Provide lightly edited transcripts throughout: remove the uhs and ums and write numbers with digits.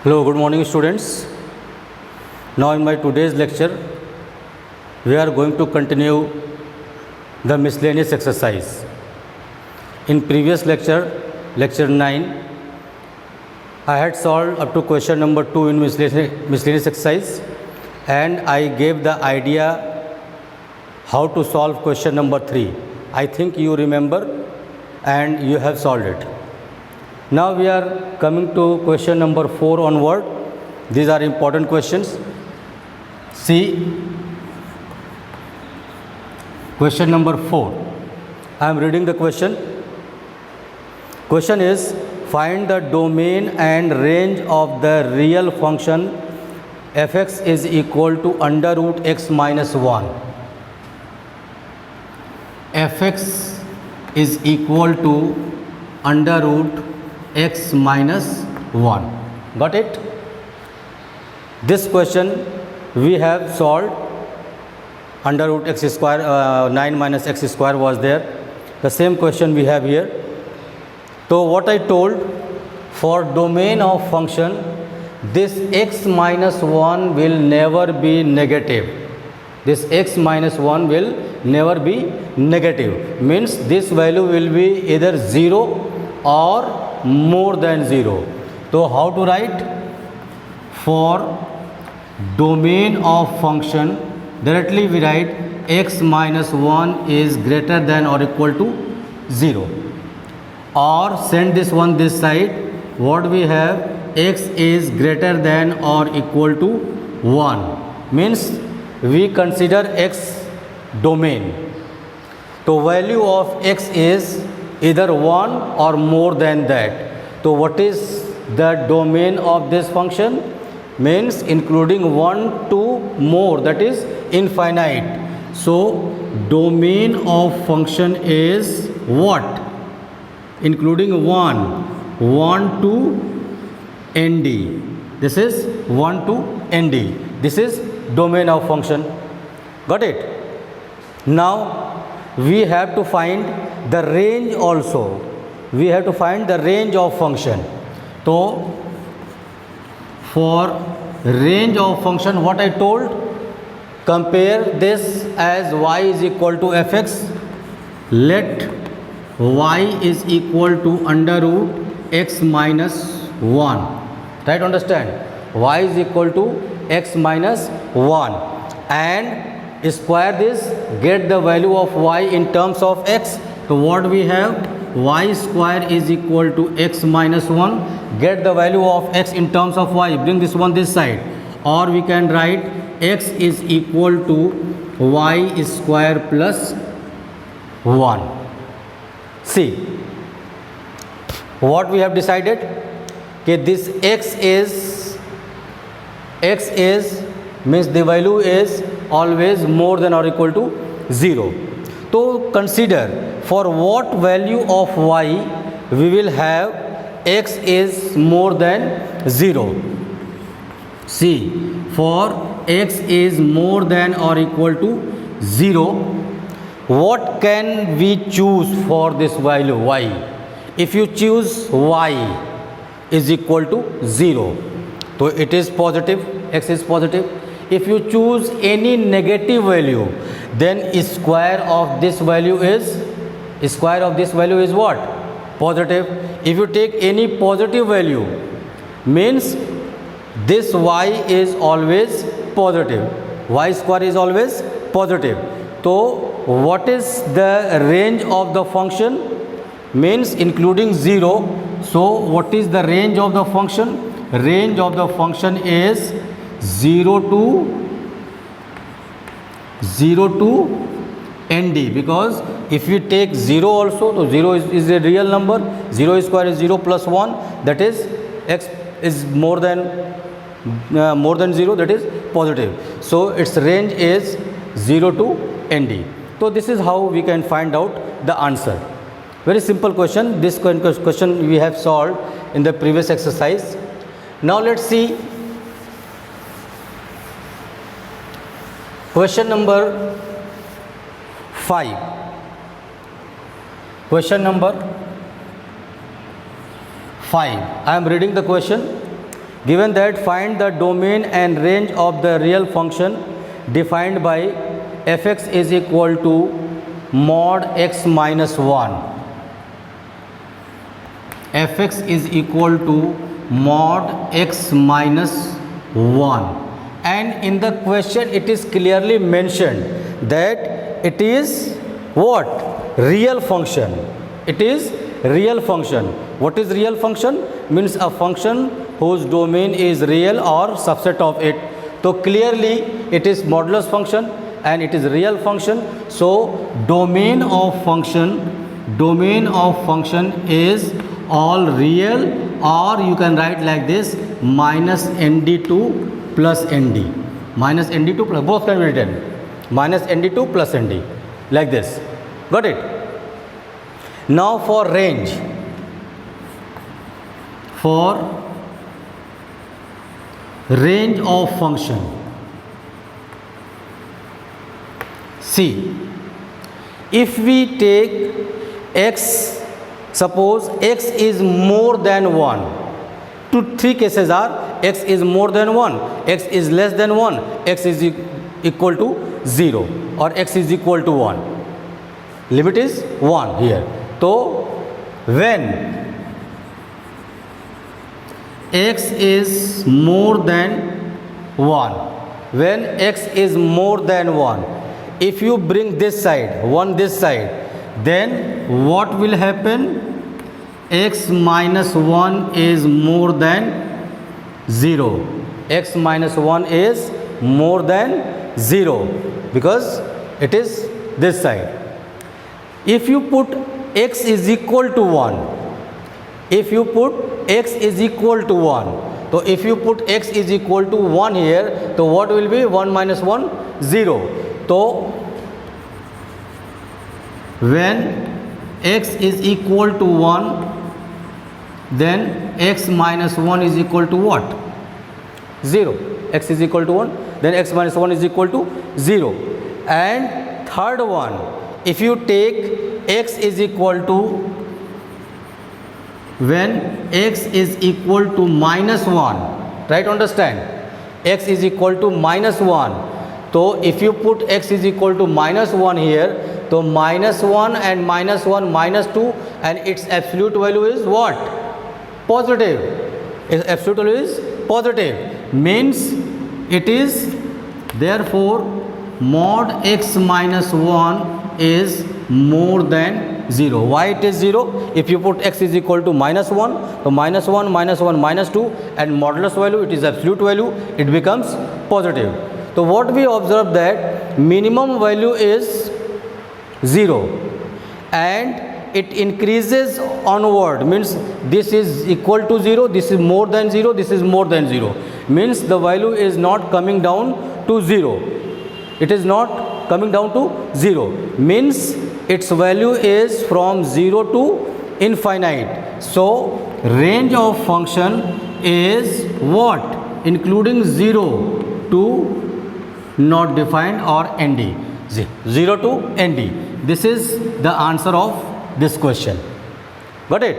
Hello, good morning students. Now in my today's lecture, we are going to continue the miscellaneous exercise. In previous lecture, lecture 9, I had solved up to question number 2 in miscellaneous exercise, and I gave the idea how to solve question number 3. I think you remember and you have solved it. Now we are coming to question number 4 onward. These are important questions. See, question number 4. I am reading the question. Question is, find the domain and range of the real function fx is equal to under root x minus 1. Fx is equal to under root x minus 1. Got it? This question we have solved. Under root x square, 9 minus x square was there. The same question we have here. So what I told, for domain of function, this x minus 1 will never be negative. This x minus 1 will never be negative. Means this value will be either 0 or more than 0. So how to write? For domain of function, directly we write x minus 1 is greater than or equal to 0. Or send this one this side. What we have? X is greater than or equal to 1. Means we consider x domain. So value of x is either 1 or more than that. So what is the domain of this function? Means including 1 to more, that is infinite. So domain of function is what? Including 1 to nd. This is 1 to nd. This is domain of function. Got it? Now we have to find the range also. We have to find the range of function. So for range of function, what I told, compare this as y is equal to fx. Let y is equal to under root x minus 1. Try to understand. Y is equal to x minus 1. And square this, get the value of y in terms of x. So what we have? Y square is equal to x minus 1. Get the value of x in terms of y. Bring this one this side. Or we can write x is equal to y square plus 1. See, what we have decided? Okay, this x is means the value is always more than or equal to 0. So consider for what value of y we will have x is more than 0. See, for x is more than or equal to 0, what can we choose for this value y? If you choose y is equal to 0, so it is positive, x is positive. If you choose any negative value, then square of this value is what? Positive. If you take any positive value, means this y is always positive. Y square is always positive. So what is the range of the function? Means including 0. So what is the range of the function? Range of the function is 0 to nd, because if you take 0 also, so 0 is a real number. 0 square is 0 plus 1, that is x is more than 0, that is positive. So its range is 0 to nd. So this is how we can find out the answer. Very simple question. This question we have solved in the previous exercise. Now let's see question number 5. Question number 5. I am reading the question. given that find the domain and range of the real function defined by fx is equal to mod x minus 1. fx is equal to mod x minus 1, and in the question it is clearly mentioned that it is what? Real function. It is real function. What is real function? Means a function whose domain is real or subset of it. So clearly it is modulus function and it is real function. So domain of function is all real, or you can write like this, minus nd2 plus nd. Minus nd2 plus, both can be written, minus nd2 plus nd, like this. Got it? Now for range. For range of function. See, if we take x, suppose x is more than 1. Three cases are x is more than 1, x is less than 1, x is equal to 0, or x is equal to 1. Limit is 1 here. So when x is more than 1, if you bring this side, 1 this side, then what will happen? X minus 1 is more than 0. X minus 1 is more than 0 because it is this side. If you put x is equal to 1, so if you put x is equal to 1 here, so what will be? 1 minus 1, 0. So when x is equal to 1, then x minus 1 is equal to what? 0. X is equal to 1, then x minus 1 is equal to 0. And third one, if you take x is equal to, when x is equal to minus 1, try to understand, x is equal to minus 1. So if you put x is equal to minus 1 here, so minus 1 and minus 1 minus 2, and its absolute value is what? Positive. Its absolute value is positive. Means it is, therefore mod x minus 1 is more than 0. Why it is 0? If you put x is equal to minus 1, so minus 1, minus 1, minus 2, and modulus value, it is absolute value, it becomes positive. So what we observe that minimum value is 0 and it increases onward, means this is equal to 0, this is more than 0, this is more than 0, means the value is not coming down to 0. It is not coming down to 0, means its value is from 0 to infinite. So range of function is what? Including 0 to not defined or nd. 0 to nd. This is the answer of this question. Got it?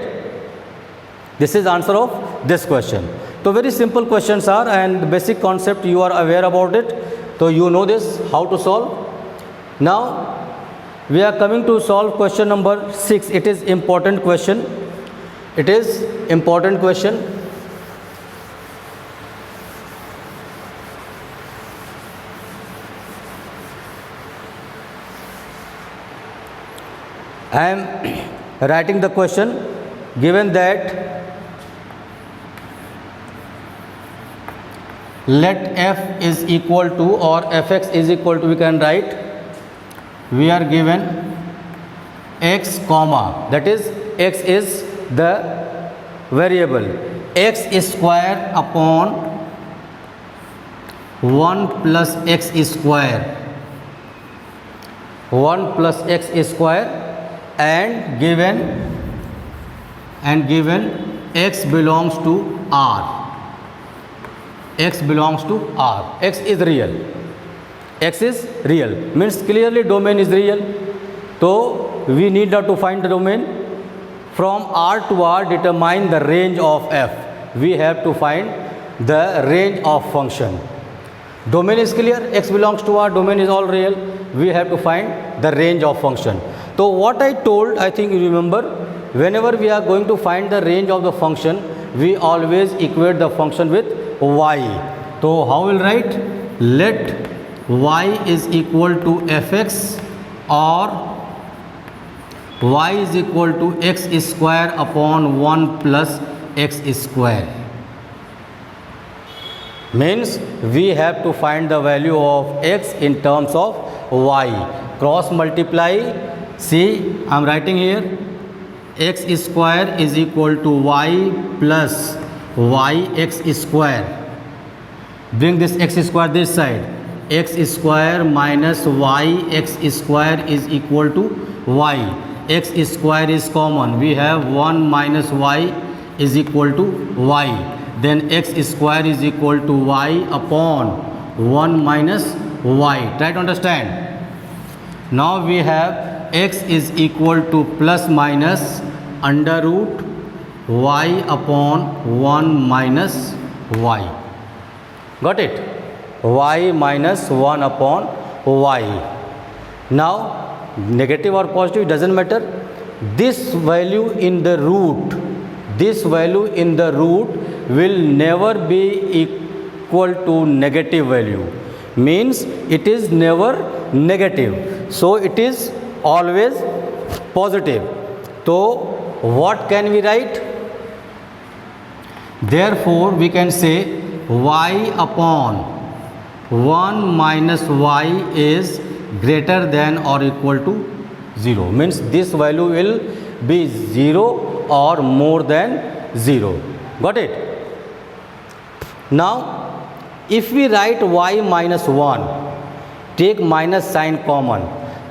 This is answer of this question. So very simple questions are, and basic concept you are aware about it. So you know this, how to solve. Now we are coming to solve question number 6. It is important question. It is important question. I am writing the question, given that let f is equal to, or fx is equal to, we can write, we are given x comma, that is x is the variable, x square upon 1 plus x square, 1 plus x square, and given x belongs to R. X belongs to R. X is real. X is real. Means clearly domain is real. So we need now to find the domain. From R to R determine the range of f. We have to find the range of function. Domain is clear, x belongs to R, domain is all real, we have to find the range of function. So what I told, I think you remember, whenever we are going to find the range of the function, we always equate the function with y. So how will write? Let y is equal to fx or y is equal to x square upon 1 plus x square. Means we have to find the value of x in terms of y. Cross multiply, see I am writing here, x square is equal to y plus yx square. Bring this x square this side. X square minus yx square is equal to y. X square is common. We have 1 minus y is equal to y. Then x square is equal to y upon 1 minus y. Try to understand. Now we have x is equal to plus minus under root y upon 1 minus y. Got it? Y minus 1 upon y. Now negative or positive doesn't matter. This value in the root, will never be equal to negative value. Means it is never negative. So it is always positive. So what can we write? Therefore we can say y upon 1 minus y is greater than or equal to 0. Means this value will be 0 or more than 0. Got it? Now if we write y minus 1, take minus sign common.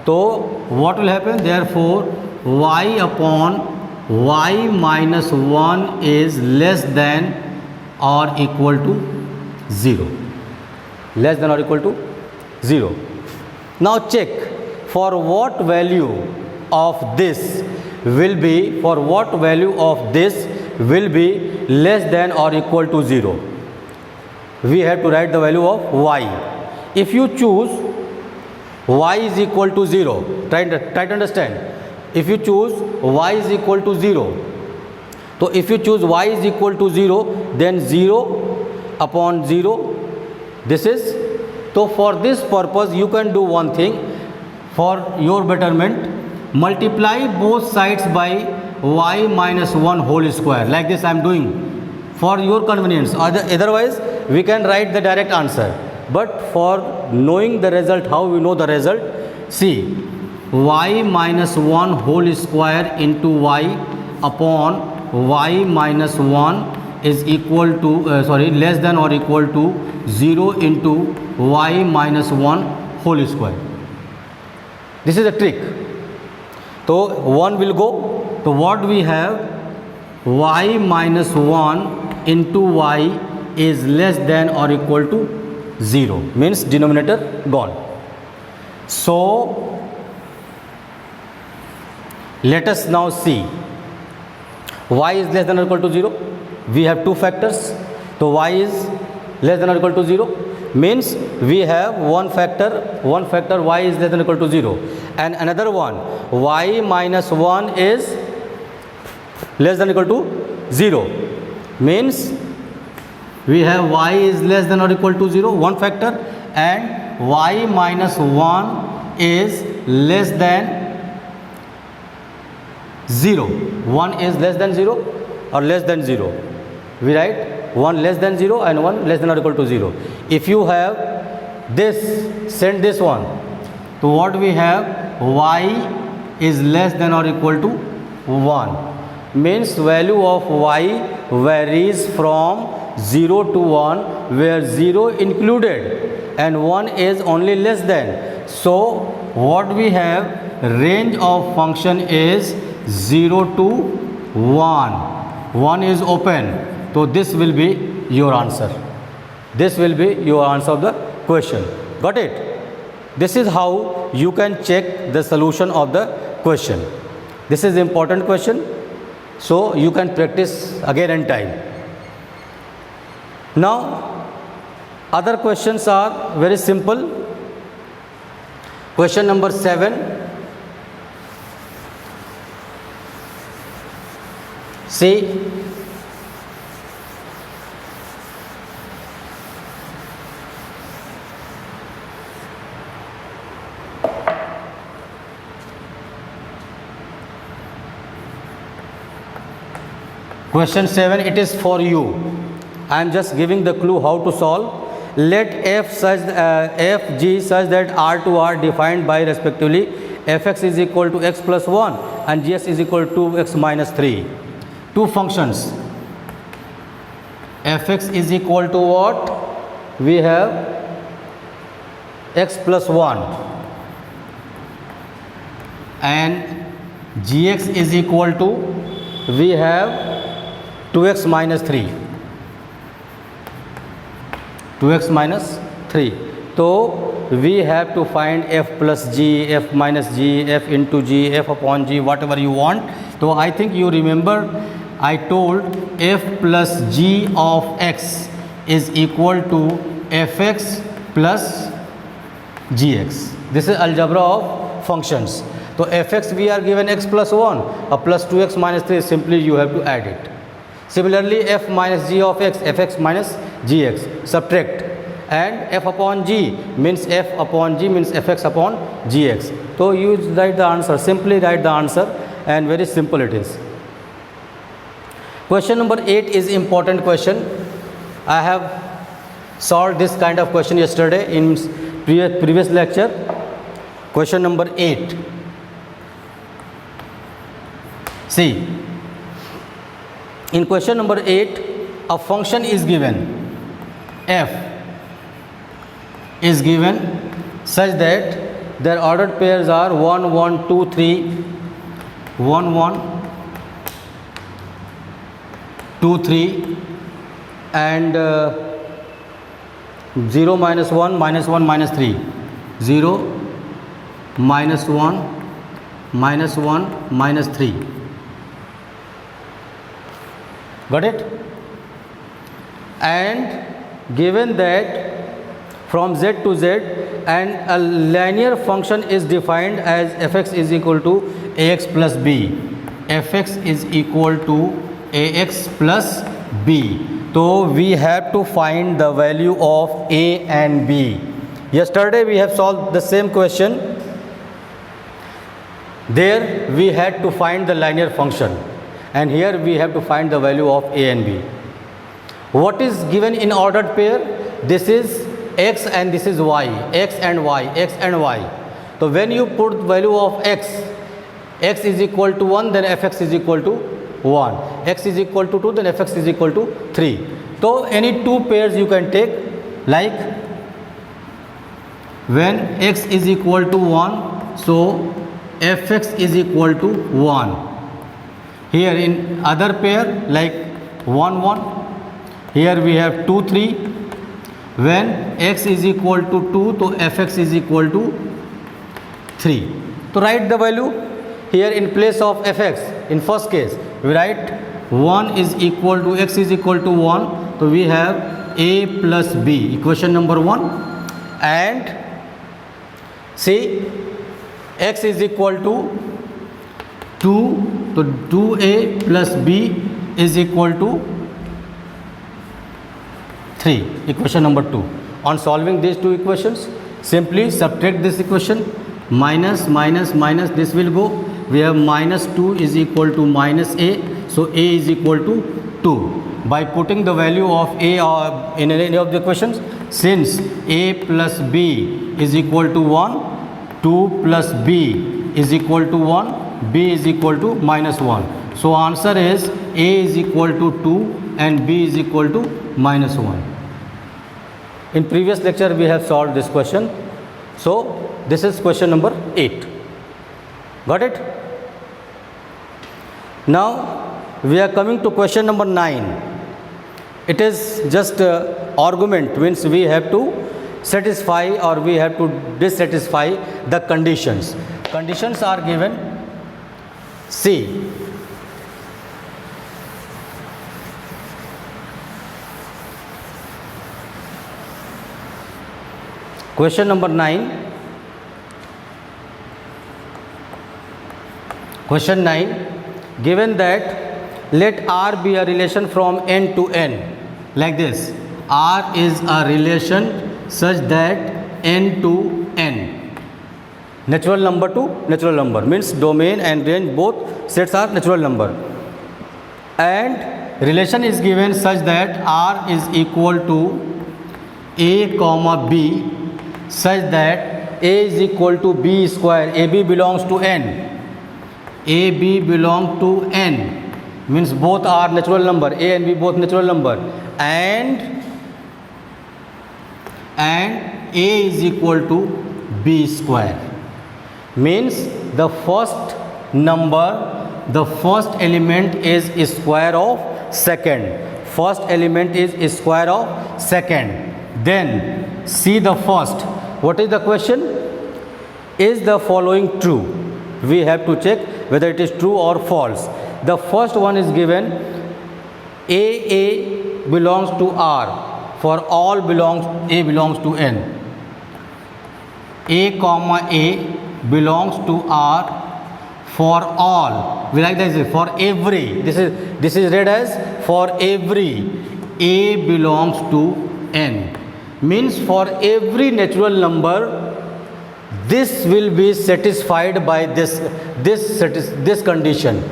So what will happen? Therefore y upon y minus 1 is less than or equal to 0. Less than or equal to 0. Now check for what value of this will be, less than or equal to 0. We have to write the value of y. If you choose y is equal to 0, try to understand. If you choose y is equal to 0, so if you choose y is equal to 0, then 0 upon 0, this is. So for this purpose you can do one thing for your betterment, multiply both sides by y minus 1 whole square, like this I am doing for your convenience. Otherwise we can write the direct answer, but for knowing the result, how we know the result? See, y minus 1 whole square into y upon y minus 1 is equal to less than or equal to 0 into y minus 1 whole square. This is a trick. So 1 will go. So what we have? Y minus 1 into y is less than or equal to 0. Means denominator gone. So let us now see. Y is less than or equal to 0. We have two factors. So y is less than or equal to 0. Means we have one factor y is less than or equal to 0. And another one, y minus 1 is less than or equal to 0. Means we have y is less than or equal to 0, one factor, and y minus 1 is less than 0. 1 is less than 0 or less than 0. We write 1 less than 0 and 1 less than or equal to 0. If you have this, send this one. So what we have? Y is less than or equal to 1. Means value of y varies from 0 to 1, where 0 included and 1 is only less than. So what we have? Range of function is 0 to 1. 1 is open. So this will be your answer. This will be your answer of the question. Got it? This is how you can check the solution of the question. This is important question. So you can practice again and time. Now other questions are very simple. Question number 7. See, question 7, it is for you. I am just giving the clue how to solve. Let f g such that r to r defined by respectively fx is equal to x plus 1 and gx is equal to x minus 3. Two functions. Fx is equal to what? We have x plus 1 and gx is equal to, we have 2x minus 3. 2x minus 3. So we have to find f plus g, f minus g, f into g, f upon g, whatever you want. So I think you remember I told f plus g of x is equal to fx plus gx. This is algebra of functions. So fx we are given x plus 1, a plus 2x minus 3, simply you have to add it. Similarly, f minus g of x, fx minus gx, subtract, and f upon g means f upon g means fx upon gx. So you write the answer, simply write the answer, and very simple it is. Question number 8 is important question. I have solved this kind of question yesterday in previous lecture. Question number 8. See, in question number 8, a function is given, f is given such that their ordered pairs are 1 1 2 3, 1 1 2 3, and 0 minus 1 minus 1 minus 3, 0 minus 1 minus 1 minus 3. Got it? And given that from z to z and a linear function is defined as fx is equal to ax plus b, fx is equal to ax plus b. So we have to find the value of a and b. Yesterday we have solved the same question. There we had to find the linear function, and here we have to find the value of a and b. What is given in ordered pair? This is x and this is y, x and y, x and y. So when you put value of x is equal to 1, then fx is equal to 1, x is equal to 2, then fx is equal to 3. So any two pairs you can take, like when x is equal to 1, so fx is equal to 1. Here in other pair, like 1 1, here we have 2 3. When x is equal to 2, so fx is equal to 3. To write the value here in place of fx, in first case we write 1 is equal to x is equal to 1, so we have a plus b, equation number 1, and see x is equal to 2, so 2a plus b is equal to 3, equation number 2. On solving these two equations, simply subtract this equation, minus minus minus, this will go, we have minus 2 is equal to minus a, so a is equal to 2. By putting the value of a in any of the equations, since a plus b is equal to 1, 2 plus b is equal to 1, b is equal to minus 1. So answer is a is equal to 2 and b is equal to minus 1. In previous lecture we have solved this question. So this is question number 8. Got it? Now we are coming to question number 9. It is just argument, means we have to satisfy or we have to dissatisfy the conditions. Conditions are given. See, Question number 9. Question 9. Given that let R be a relation from n to n, like this. R is a relation such that n to n. Natural number to natural number means domain and range both sets are natural number. And relation is given such that R is equal to A comma B such that A is equal to B square. AB belongs to n. AB belong to n means both are natural number. A and B both natural number. And A is equal to B square means the first number, the first element is square of second. First element is square of second. Then see the first. What is the question? Is the following true? We have to check whether it is true or false. The first one is given A belongs to R. For all A belongs to n. A comma A belongs to R for all. We like this for every. This is read as for every A belongs to n. Means for every natural number, this will be satisfied by this condition.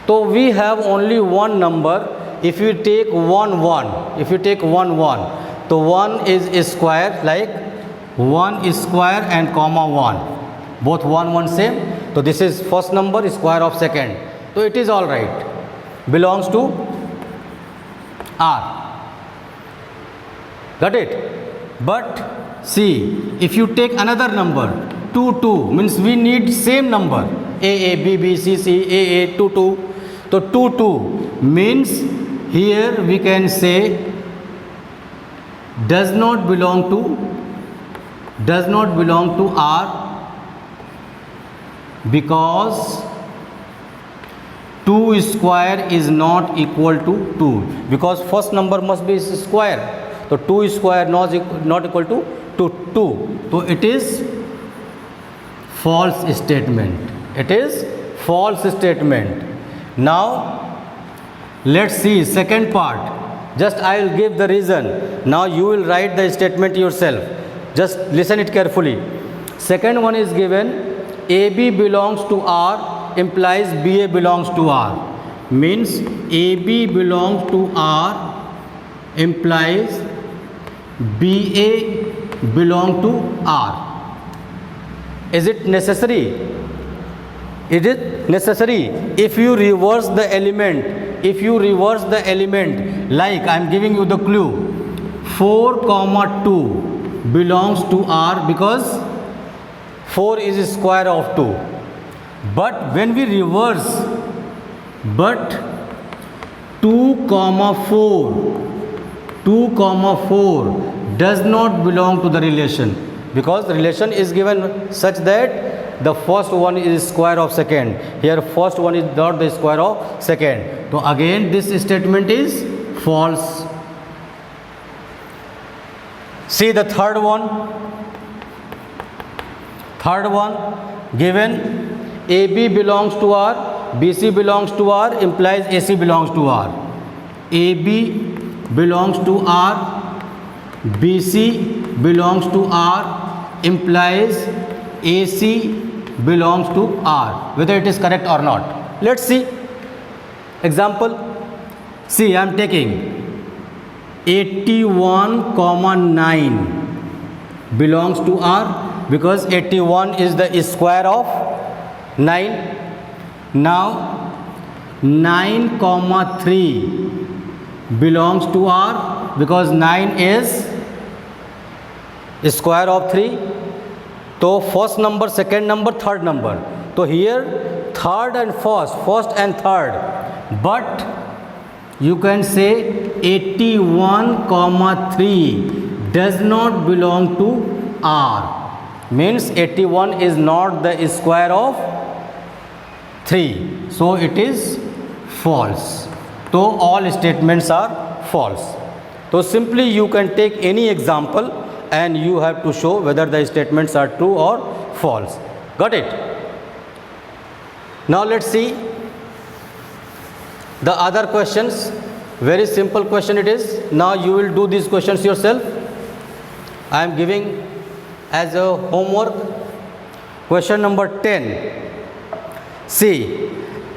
So we have only one number. If you take 1 1, so 1 is square, like 1 is square and comma 1, both 1 same. So this is first number, square of second. So it is all right, belongs to R. Got it? But see, if you take another number 2 means we need same number A B B C C A 2. So 2 means here we can say does not belong to R because 2 square is not equal to 2, because first number must be square. So 2 square not equal to 2. So it is false statement. It is false statement. Now let's see second part. Just I will give the reason. Now you will write the statement yourself. Just listen it carefully. Second one is given AB belongs to R implies BA belongs to R. Means AB belongs to R implies BA belong to R. Is it necessary? It is necessary. If you reverse the element, like I am giving you the clue, 4 comma 2 belongs to R because 4 is square of 2. But when we reverse, but 2 comma 4 does not belong to the relation, because the relation is given such that the first one is square of second. Here first one is not the square of second. So again this statement is false. See the third one. Given AB belongs to R, BC belongs to R implies AC belongs to R. AB belongs to R, BC belongs to R implies AC belongs to R. Whether it is correct or not. Let's see. Example. See, I am taking 81 comma 9 belongs to R because 81 is the square of 9. Now 9 comma 3 belongs to R because 9 is square of 3. So first number, second number, third number. So here third and first and third. But you can say 81 comma 3 does not belong to R. Means 81 is not the square of 3. So it is false. So all statements are false. So simply you can take any example and you have to show whether the statements are true or false. Got it? Now let's see the other questions. Very simple question it is. Now you will do these questions yourself. I am giving as a homework. Question number 10. See,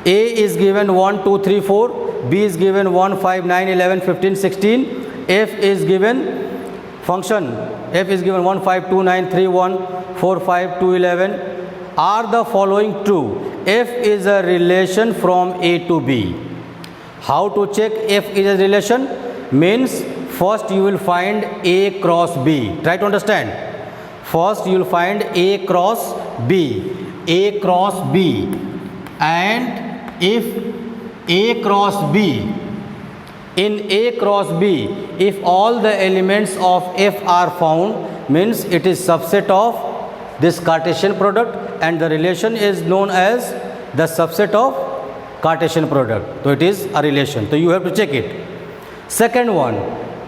A is given 1, 2, 3, 4. B is given 1, 5, 9, 11, 15, 16. F is given function. F is given 1, 5, 2, 9, 3, 1, 4, 5, 2, 11. Are the following true? F is a relation from A to B. How to check F is a relation? Means first you will find A cross B. Try to understand. First you will find A cross B. A cross B. And if A cross B, in A cross B, if all the elements of F are found, means it is subset of this Cartesian product, and the relation is known as the subset of Cartesian product. So it is a relation. So you have to check it. Second one,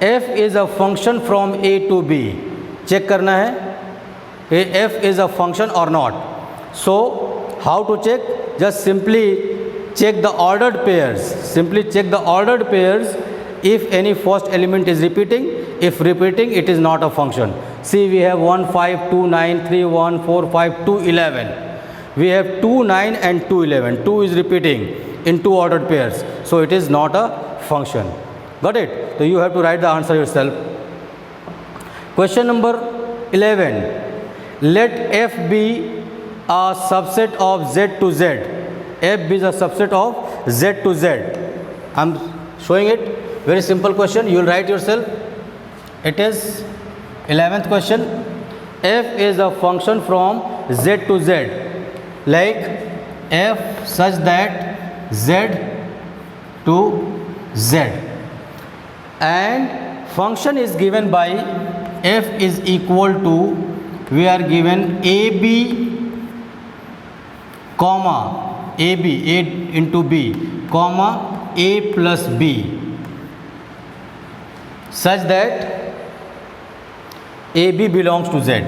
F is a function from A to B. Check करना है F is a function or not. So how to check? Just simply check the ordered pairs. Simply check the ordered pairs. If any first element is repeating, if repeating, it is not a function. See, we have 1, 5, 2, 9, 3, 1, 4, 5, 2, 11. We have 2, 9 and 2, 11. 2 is repeating in two ordered pairs. So it is not a function. Got it? So you have to write the answer yourself. Question number 11. Let F be a subset of Z to Z. F is a subset of Z to Z. I am showing it. Very simple question. You will write yourself. It is 11th question. F is a function from Z to Z. Like F such that Z to Z. And function is given by F is equal to, we are given AB comma AB, A into B, comma A plus B, such that AB belongs to Z.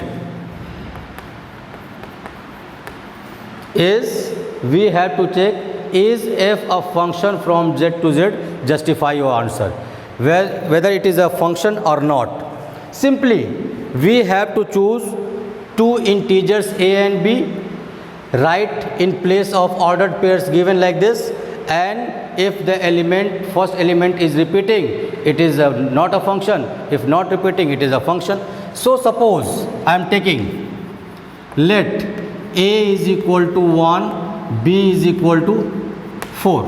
Is, we have to check, is F a function from Z to Z? Justify your answer. Whether it is a function or not. Simply, we have to choose two integers A and B, write in place of ordered pairs given like this, and if the element, first element is repeating, it is not a function. If not repeating, it is a function. So suppose I am taking, let A is equal to 1, B is equal to 4.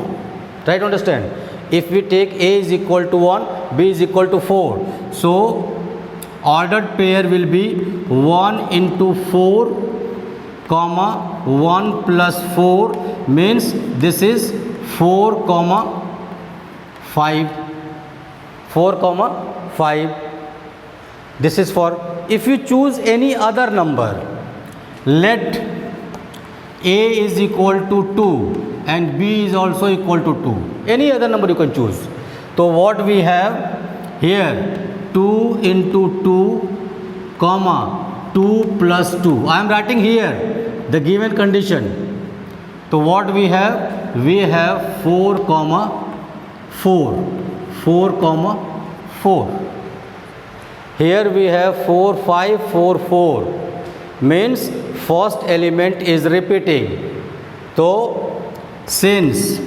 Try to understand. If we take A is equal to 1, B is equal to 4. So ordered pair will be 1 into 4 comma 1 plus 4, means this is 4 comma 5. 4 comma 5. This is for, if you choose any other number, let A is equal to 2 and B is also equal to 2. Any other number you can choose. So what we have here, 2 into 2 comma 2 plus 2. I am writing here the given condition. So what we have? We have 4 comma 4. 4 comma 4. Here we have 4, 5, 4, 4. Means first element is repeating. So since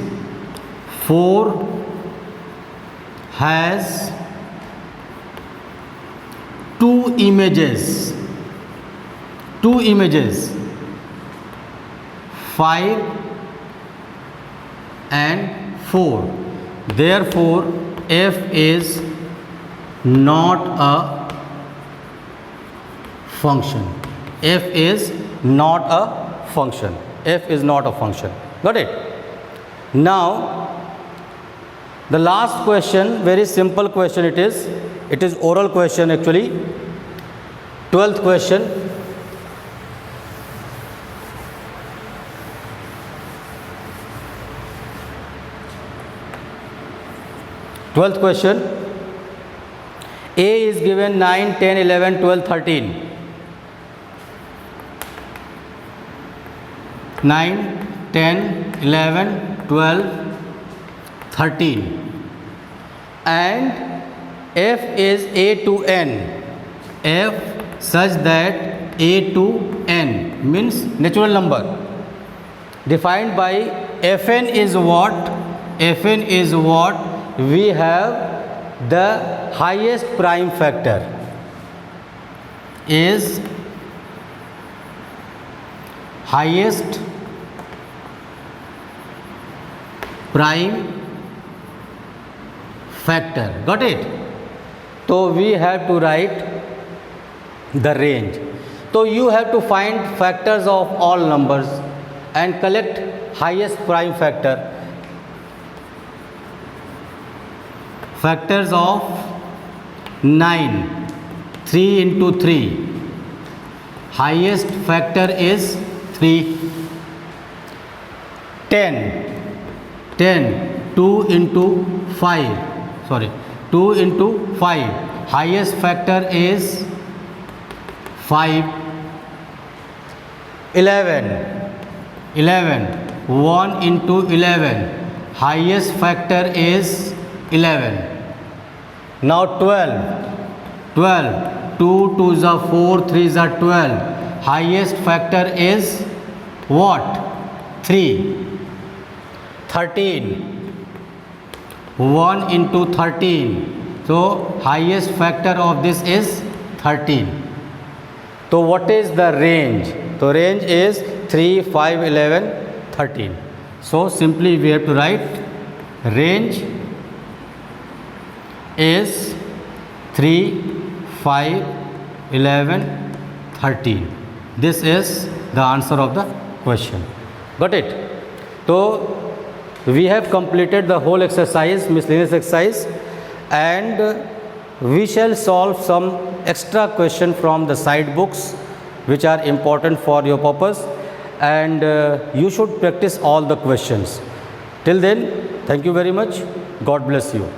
4 has two images, 5 and 4, therefore F is not a function. F is not a function. F is not a function. Got it? Now the last question, very simple question it is. It is oral question actually. 12th question. A is given 9, 10, 11, 12, 13. 9, 10, 11, 12, 13. And f is a to n. F such that a to n means natural number. Defined by Fn is what? Fn is what? We have the highest prime factor is highest prime factor. Got it? So we have to write the range. So you have to find factors of all numbers and collect highest prime factor. Factors of 9, 3 into 3. Highest factor is 3. 10, 2 into 5. Sorry, 2 into 5. Highest factor is 5. 11, 1 into 11. Highest factor is 11. Now 12, 2 2s are 4, 3s are 12. Highest factor is what? 3. 13, 1 into 13. So highest factor of this is 13. So what is the range? So range is 3, 5, 11, 13. So simply we have to write range is 3, 5, 11, 13. This is the answer of the question. Got it? So we have completed the whole exercise, miscellaneous exercise, and we shall solve some extra question from the side books which are important for your purpose, and you should practice all the questions. Till then, thank you very much. God bless you.